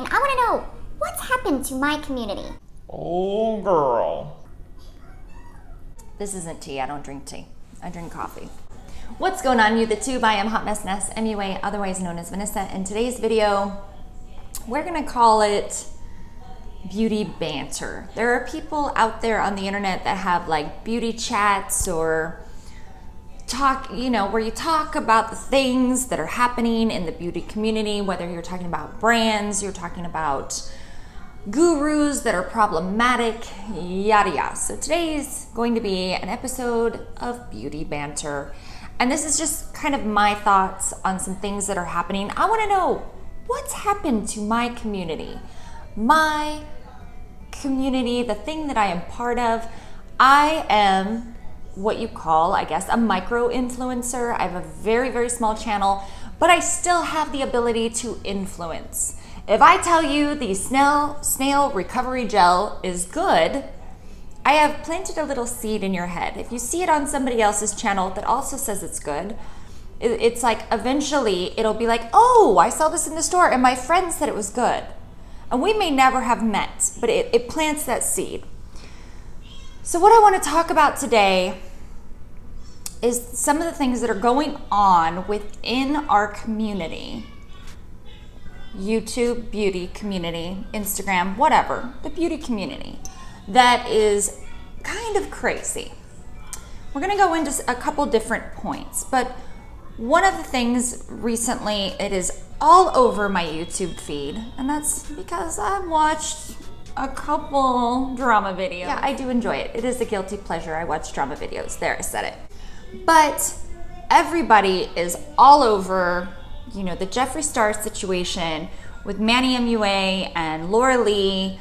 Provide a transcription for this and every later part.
I want to know what's happened to my community. Oh, girl. This isn't tea. I don't drink tea. I drink coffee. What's going on, YouTube? I am HotMessNess, MUA, otherwise known as Vanessa. In today's video, we're going to call it beauty banter. There are people out there on the internet that have like beauty chats or talk, where you talk about the things that are happening in the beauty community, whether you're talking about brands, you're talking about gurus that are problematic, yada yada. So today's going to be an episode of beauty banter. And this is just kind of my thoughts on some things that are happening. I want to know what's happened to my community. My community, the thing that I am part of. I am what you call, I guess, a micro influencer. I have a very, very small channel, but I still have the ability to influence. If I tell you the snail recovery gel is good, I have planted a little seed in your head. If you see it on somebody else's channel that also says it's good, it's like eventually it'll be like, oh, I saw this in the store and my friend said it was good. And we may never have met, but it plants that seed. So what I want to talk about today is some of the things that are going on within our community. YouTube, beauty community, Instagram, whatever, the beauty community that is kind of crazy. We're going to go into a couple different points, but one of the things recently, it is all over my YouTube feed, and that's because I've watched a couple drama videos. Yeah, I do enjoy it. It is a guilty pleasure. I watch drama videos. There, I said it. But everybody is all over, the Jeffree Star situation with Manny MUA and Laura Lee.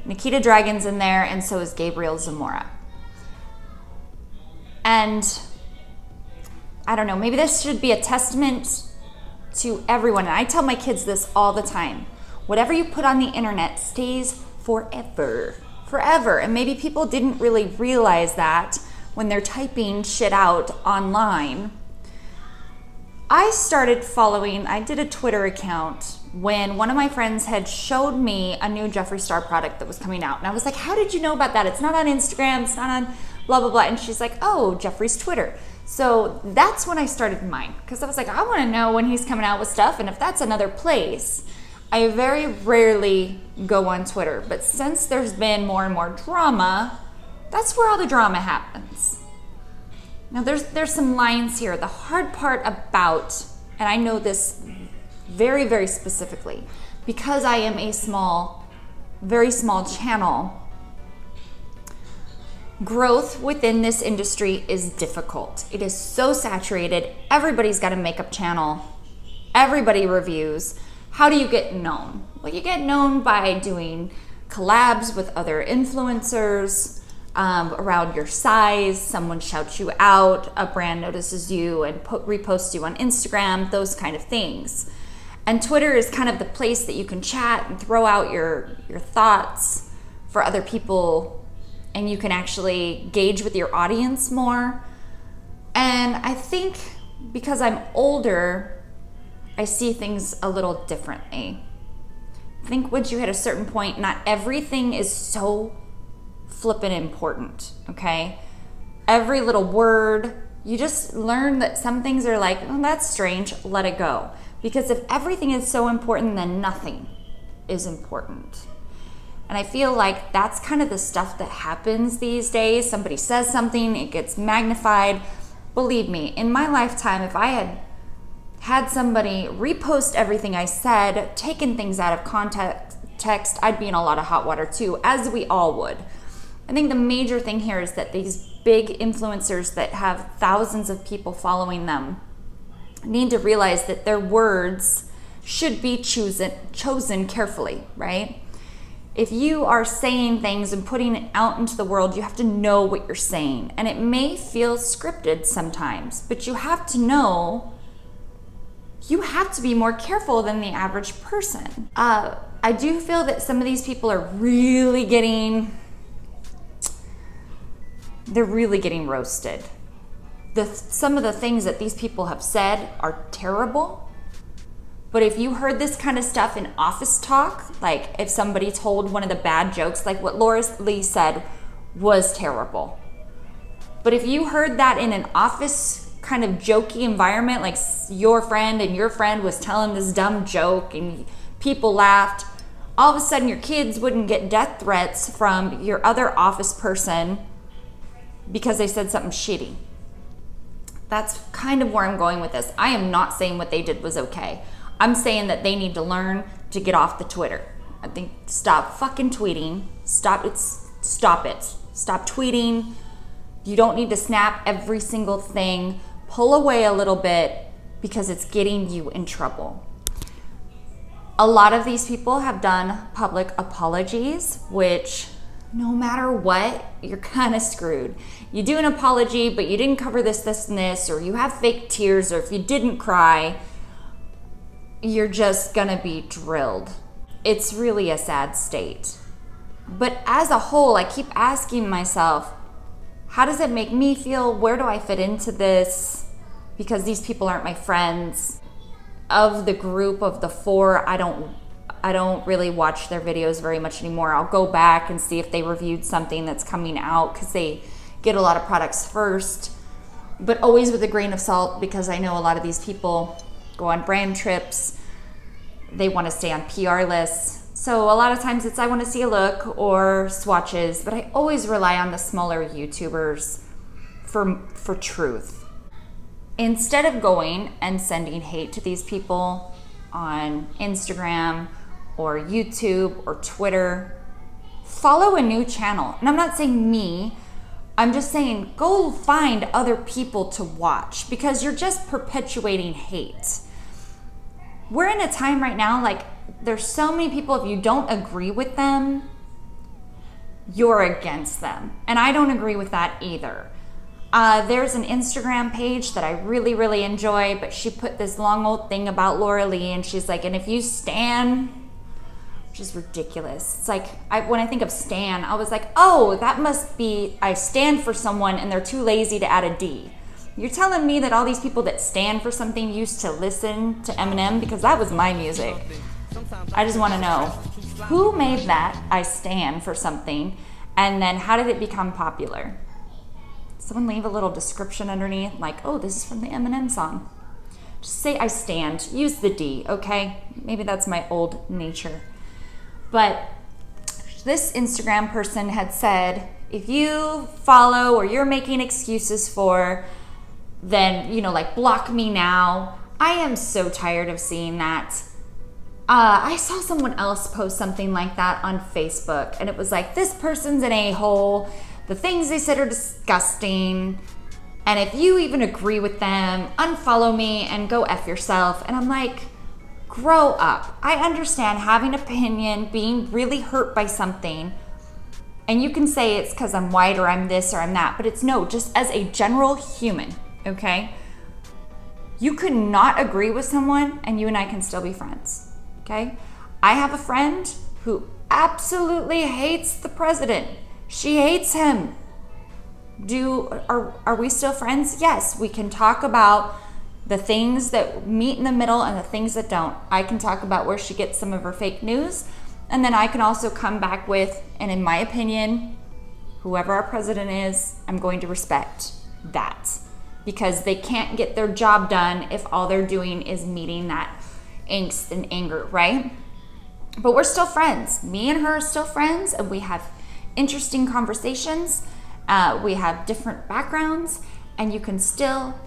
Nikita Dragun's in there, and so is Gabriel Zamora. And I don't know, maybe this should be a testament to everyone. And I tell my kids this all the time. Whatever you put on the internet stays forever. Forever. And maybe people didn't really realize that when they're typing shit out online. I started following, I did a Twitter account when one of my friends had showed me a new Jeffree Star product that was coming out. And I was like, how did you know about that? It's not on Instagram, it's not on blah, blah, blah. And she's like, oh, Jeffree's Twitter. So that's when I started mine. Because I was like, I want to know when he's coming out with stuff. And if that's another place, I very rarely go on Twitter. But since there's been more and more drama, that's where all the drama happens. Now there's some lines here. The hard part about, and I know this very, very specifically, because I am a very small channel, growth within this industry is difficult. It is so saturated. Everybody's got a makeup channel. Everybody reviews. How do you get known? Well, you get known by doing collabs with other influencers around your size. Someone shouts you out, a brand notices you and reposts you on Instagram, those kind of things. And Twitter is kind of the place that you can chat and throw out your thoughts for other people, and you can actually gauge with your audience more. And I think because I'm older, I see things a little differently. I think once you hit a certain point, not everything is so flippin' important, okay? Every little word, you just learn that some things are like, oh, that's strange, let it go. Because if everything is so important, then nothing is important. And I feel like that's kind of the stuff that happens these days. Somebody says something, it gets magnified. Believe me, in my lifetime, if I had somebody repost everything I said, taken things out of context, I'd be in a lot of hot water too, as we all would. I think the major thing here is that these big influencers that have thousands of people following them need to realize that their words should be chosen carefully, right? If you are saying things and putting it out into the world, you have to know what you're saying. And it may feel scripted sometimes, but you have to know, you have to be more careful than the average person. I do feel that some of these people are really getting roasted. Some of the things that these people have said are terrible, But if you heard this kind of stuff in office talk, like if somebody told one of the bad jokes, like what Laura Lee said was terrible. But if you heard that in an office kind of jokey environment, like your friend and your friend was telling this dumb joke and people laughed, all of a sudden your kids wouldn't get death threats from your other office person because they said something shitty. That's kind of where I'm going with this. I am not saying what they did was okay. I'm saying that they need to learn to get off the Twitter. I think stop fucking tweeting. Stop it. Stop tweeting. You don't need to snap every single thing. Pull away a little bit because it's getting you in trouble. A lot of these people have done public apologies, which no matter what, you're kind of screwed. You do an apology, but you didn't cover this, and this, or you have fake tears, or if you didn't cry, you're just gonna be drilled. It's really a sad state. But as a whole, I keep asking myself, how does it make me feel? Where do I fit into this? Because these people aren't my friends. Of the group of the 4, I don't really watch their videos very much anymore. I'll go back and see if they reviewed something that's coming out because they get a lot of products first, but always with a grain of salt because I know a lot of these people go on brand trips. They want to stay on PR lists. So a lot of times it's I want to see a look or swatches, but I always rely on the smaller YouTubers for truth. Instead of going and sending hate to these people on Instagram or YouTube or Twitter, follow a new channel. And I'm not saying me, I'm just saying go find other people to watch because you're just perpetuating hate. We're in a time right now, like there's so many people, if you don't agree with them, you're against them. And I don't agree with that either. There's an Instagram page that I really, really enjoy, but she put this long old thing about Laura Lee and she's like, and if you stan, which is ridiculous. It's like, when I think of stan, I was like, oh, that must be, I stand for someone and they're too lazy to add a D. You're telling me that all these people that stand for something used to listen to Eminem? Because that was my music. I just want to know, who made that I stand for something? And then how did it become popular? Someone leave a little description underneath, like, oh, this is from the Eminem song. Just say I stand. Use the D, okay? Maybe that's my old nature. But this Instagram person had said, if you follow or you're making excuses for, then, you know, like block me now. I am so tired of seeing that. I saw someone else post something like that on Facebook, and it was like, this person's an a-hole. The things they said are disgusting. And if you even agree with them, unfollow me and go F yourself. And I'm like, grow up. I understand having an opinion, being really hurt by something. And you can say it's because I'm white or I'm this or I'm that. But it's no, just as a general human, okay? You could not agree with someone and you and I can still be friends, okay? I have a friend who absolutely hates the president. She hates him. Are we still friends? Yes, we can talk about the things that meet in the middle and the things that don't. I can talk about where she gets some of her fake news, and then I can also come back with, and in my opinion, whoever our president is, I'm going to respect that because they can't get their job done if all they're doing is meeting that angst and anger, right? But we're still friends. Me and her are still friends, and we have interesting conversations. We have different backgrounds, and you can still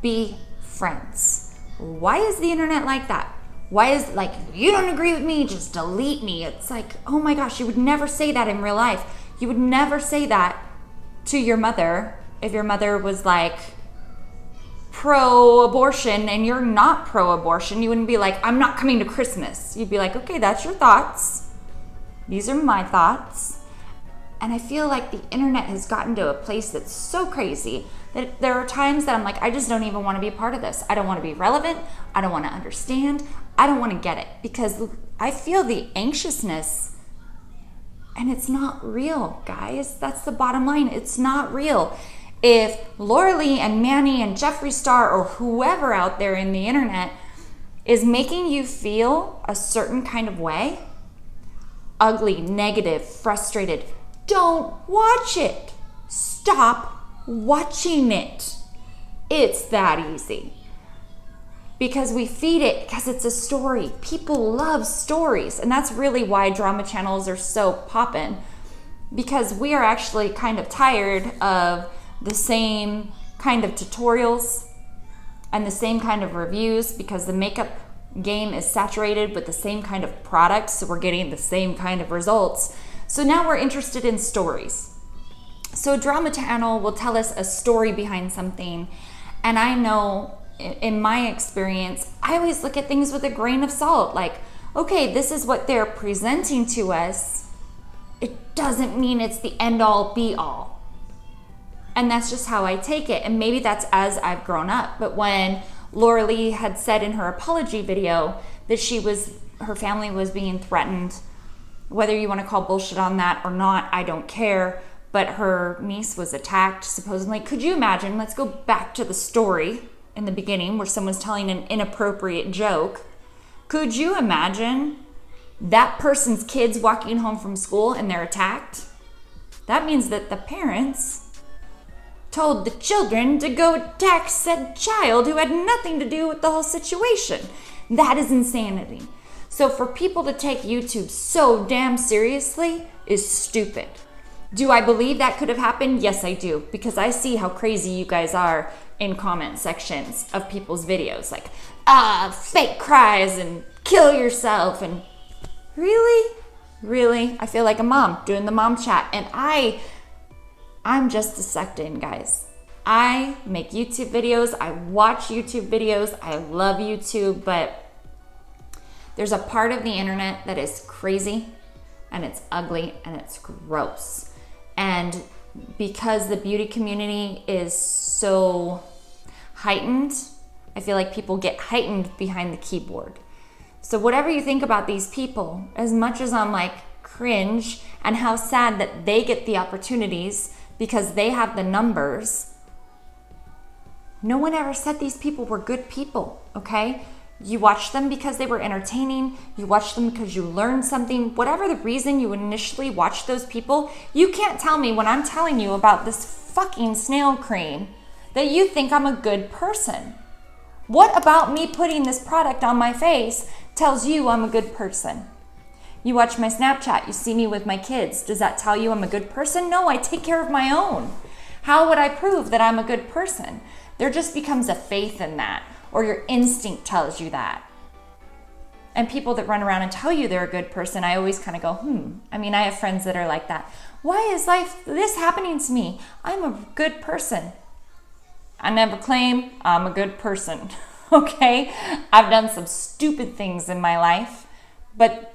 be friends. Why is the internet like that? Why is like, you don't agree with me, just delete me? It's like, oh my gosh, you would never say that in real life. You would never say that to your mother if your mother was like pro-abortion and you're not pro-abortion. You wouldn't be like, I'm not coming to Christmas. You'd be like, okay, that's your thoughts. These are my thoughts. And I feel like the internet has gotten to a place that's so crazy that there are times that I'm like, I just don't even want to be a part of this. I don't want to be relevant. I don't want to understand. I don't want to get it because I feel the anxiousness and it's not real, guys. That's the bottom line. It's not real. If Laura Lee and Manny and Jeffree Star or whoever out there in the internet is making you feel a certain kind of way, ugly, negative, frustrated, don't watch it. Stop watching it. It's that easy. Because we feed it because it's a story. People love stories. And that's really why drama channels are so poppin'. Because we are actually kind of tired of the same kind of tutorials and the same kind of reviews, because the makeup game is saturated with the same kind of products, so we're getting the same kind of results. So now we're interested in stories. So a drama channel will tell us a story behind something, and I know in my experience, I always look at things with a grain of salt. Like, okay, this is what they're presenting to us. It doesn't mean it's the end all be all. And that's just how I take it. And maybe that's as I've grown up. But when Laura Lee had said in her apology video that her family was being threatened, whether you want to call bullshit on that or not, I don't care. But her niece was attacked, supposedly. Could you imagine? Let's go back to the story in the beginning where someone's telling an inappropriate joke. Could you imagine that person's kids walking home from school and they're attacked? That means that the parents told the children to go attack said child who had nothing to do with the whole situation. That is insanity. So for people to take YouTube so damn seriously is stupid. Do I believe that could have happened? Yes, I do, because I see how crazy you guys are in comment sections of people's videos. Like, fake cries and kill yourself, and really? I feel like a mom doing the mom chat, and I'm just sucked in, guys. I make YouTube videos, I watch YouTube videos, I love YouTube, but there's a part of the internet that is crazy, and it's ugly, and it's gross. And because the beauty community is so heightened, I feel like people get heightened behind the keyboard. So whatever you think about these people, as much as I'm like cringe and how sad that they get the opportunities because they have the numbers, no one ever said these people were good people, okay? You watch them because they were entertaining. You watch them because you learned something. Whatever the reason you initially watched those people, you can't tell me when I'm telling you about this fucking snail cream that you think I'm a good person. What about me putting this product on my face tells you I'm a good person? You watch my Snapchat, you see me with my kids. Does that tell you I'm a good person? No, I take care of my own. How would I prove that I'm a good person? There just becomes a faith in that, or your instinct tells you that. And people that run around and tell you they're a good person, I always kind of go, I mean, I have friends that are like that. Why is this happening to me? I'm a good person. I never claim I'm a good person, okay? I've done some stupid things in my life, but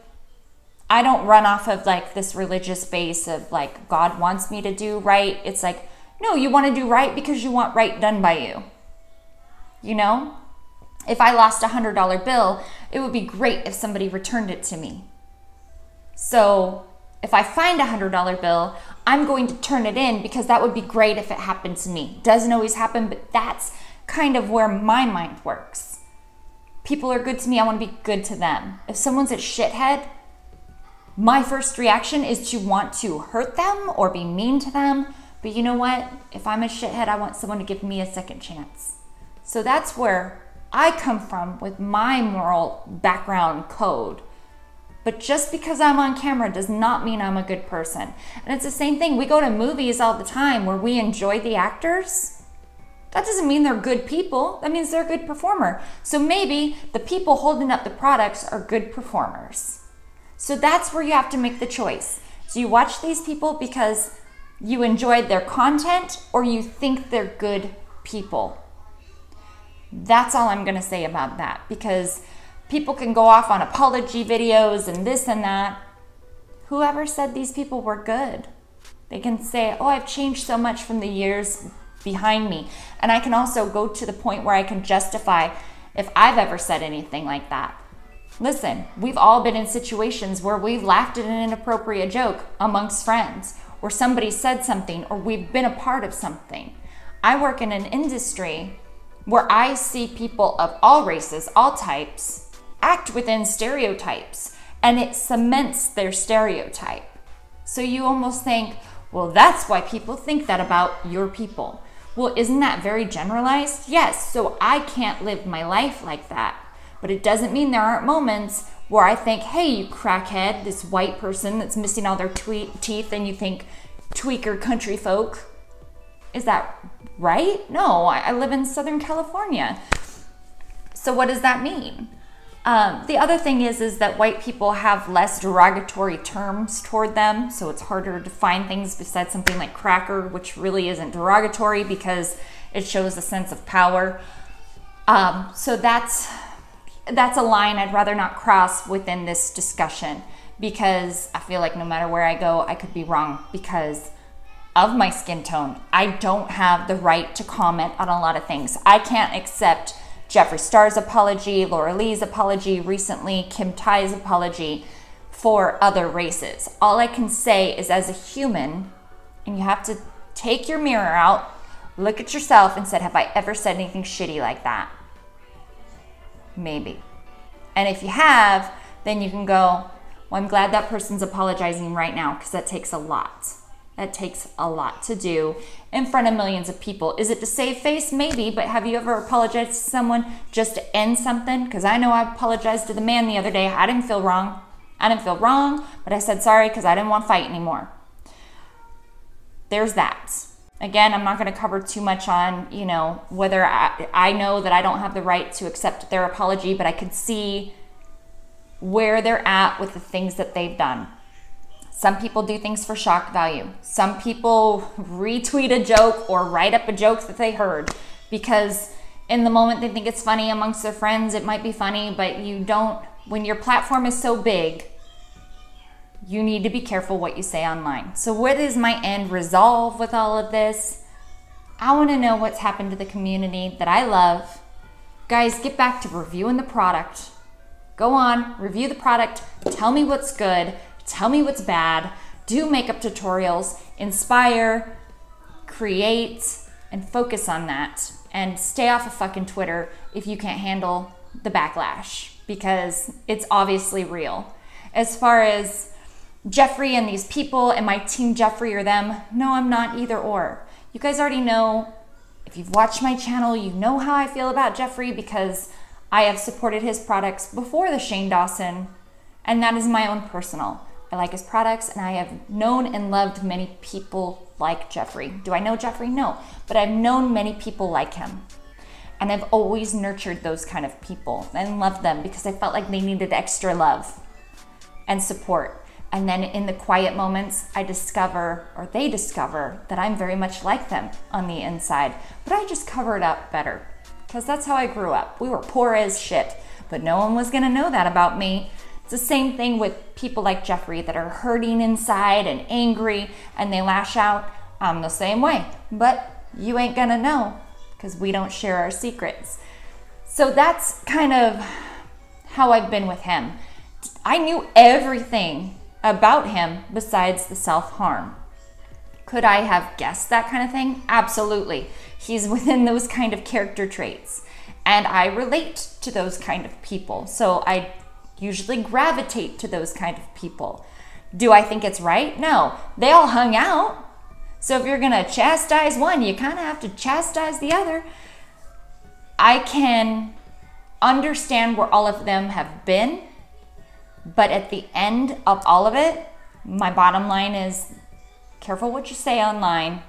I don't run off of like this religious base of like God wants me to do right. It's like, no, you want to do right because you want right done by you. You know? If I lost a $100 bill, it would be great if somebody returned it to me. So if I find a $100 bill, I'm going to turn it in because that would be great if it happened to me. Doesn't always happen, but that's kind of where my mind works. People are good to me, I want to be good to them. If someone's a shithead, my first reaction is to want to hurt them or be mean to them. But you know what? If I'm a shithead, I want someone to give me a second chance. So that's where I come from with my moral background code. But just because I'm on camera does not mean I'm a good person. And it's the same thing. We go to movies all the time where we enjoy the actors. That doesn't mean they're good people. That means they're a good performer. So maybe the people holding up the products are good performers. So that's where you have to make the choice. So you watch these people because you enjoyed their content or you think they're good people. That's all I'm going to say about that, because people can go off on apology videos and this and that. Whoever said these people were good? They can say, oh, I've changed so much from the years behind me. And I can also go to the point where I can justify if I've ever said anything like that. Listen, we've all been in situations where we've laughed at an inappropriate joke amongst friends, or somebody said something, or we've been a part of something. I work in an industry where I see people of all races, all types, act within stereotypes, and it cements their stereotype. So you almost think, well, that's why people think that about your people. Well, isn't that very generalized? Yes, so I can't live my life like that. But it doesn't mean there aren't moments where I think, hey, you crackhead, this white person that's missing all their teeth, and you think, tweaker country folk. Is that right? No, I live in Southern California. So what does that mean? The other thing is that white people have less derogatory terms toward them, so it's harder to find things besides something like cracker, which really isn't derogatory because it shows a sense of power. So that's a line I'd rather not cross within this discussion, because I feel like no matter where I go, I could be wrong because of my skin tone. I don't have the right to comment on a lot of things. I can't accept Jeffree Star's apology, Laura Lee's apology recently, Kim Tai's apology for other races. All I can say is, as a human, and you have to take your mirror out, look at yourself and say, have I ever said anything shitty like that? Maybe. And if you have, then you can go, well, I'm glad that person's apologizing right now, because that takes a lot. That takes a lot to do in front of millions of people. Is it to save face? Maybe, but have you ever apologized to someone just to end something? Because I know I apologized to the man the other day. I didn't feel wrong. I didn't feel wrong, but I said sorry because I didn't want to fight anymore. There's that. Again, I'm not going to cover too much on, whether I know that I don't have the right to accept their apology, but I could see where they're at with the things that they've done. Some people do things for shock value. Some people retweet a joke or write up a joke that they heard because in the moment they think it's funny amongst their friends. It might be funny, but you don't, when your platform is so big, you need to be careful what you say online. So what is my end resolve with all of this? I want to know what's happened to the community that I love. Guys, get back to reviewing the product. Go on, review the product, tell me what's good, tell me what's bad, do makeup tutorials, inspire, create, and focus on that. And stay off of fucking Twitter if you can't handle the backlash, because it's obviously real. As far as Jeffree and these people, am I team Jeffree or them? No, I'm not either or. You guys already know, if you've watched my channel, you know how I feel about Jeffree because I have supported his products before the Shane Dawson, and that is my own personal. I like his products, and I have known and loved many people like Jeffree. Do I know Jeffree? No, but I've known many people like him. And I've always nurtured those kind of people and loved them because I felt like they needed extra love and support. And then in the quiet moments, I discover, or they discover, that I'm very much like them on the inside, but I just cover it up better because that's how I grew up. We were poor as shit, but no one was gonna know that about me. It's the same thing with people like Jeffree that are hurting inside and angry and they lash out. I'm the same way, but you ain't gonna know because we don't share our secrets. So that's kind of how I've been with him. I knew everything about him besides the self-harm. Could I have guessed that kind of thing? Absolutely. He's within those kind of character traits and I relate to those kind of people. So I usually gravitate to those kind of people. Do I think it's right? No. They all hung out. So if you're gonna chastise one, you kind of have to chastise the other. I can understand where all of them have been, but at the end of all of it, my bottom line is careful what you say online,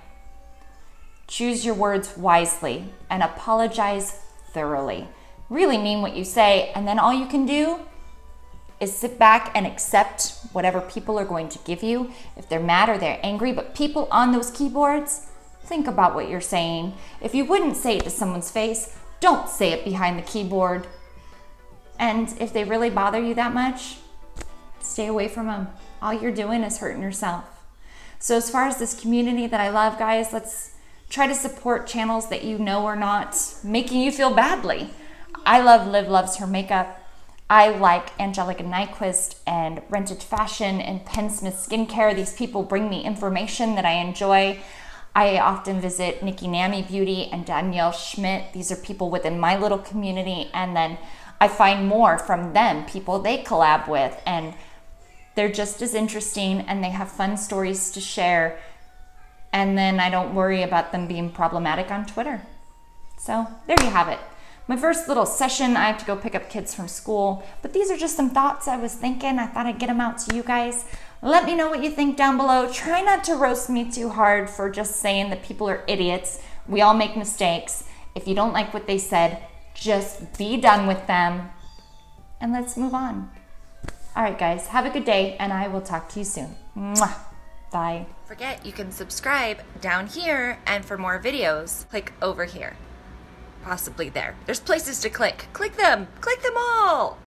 choose your words wisely, and apologize thoroughly. Really mean what you say, and then all you can do is sit back and accept whatever people are going to give you. If they're mad or they're angry, but people on those keyboards, think about what you're saying. If you wouldn't say it to someone's face, don't say it behind the keyboard. And if they really bother you that much, stay away from them. All you're doing is hurting yourself. So as far as this community that I love, guys, let's try to support channels that you know are not making you feel badly. I love Liv Loves Her Makeup. I like Angelica Nyquist and Rented Fashion and Penn Smith Skincare. These people bring me information that I enjoy. I often visit Nikki Nami Beauty and Danielle Schmidt. These are people within my little community. And then I find more from them, people they collab with, and they're just as interesting and they have fun stories to share. And then I don't worry about them being problematic on Twitter. So there you have it. My first little session. I have to go pick up kids from school, but these are just some thoughts I was thinking. I thought I'd get them out to you guys. Let me know what you think down below. Try not to roast me too hard for just saying that people are idiots. We all make mistakes. If you don't like what they said, just be done with them and let's move on. All right, guys, have a good day and I will talk to you soon. Mwah. Bye. Forget you can subscribe down here, and for more videos, click over here. Possibly there. There's places to click. Click them all.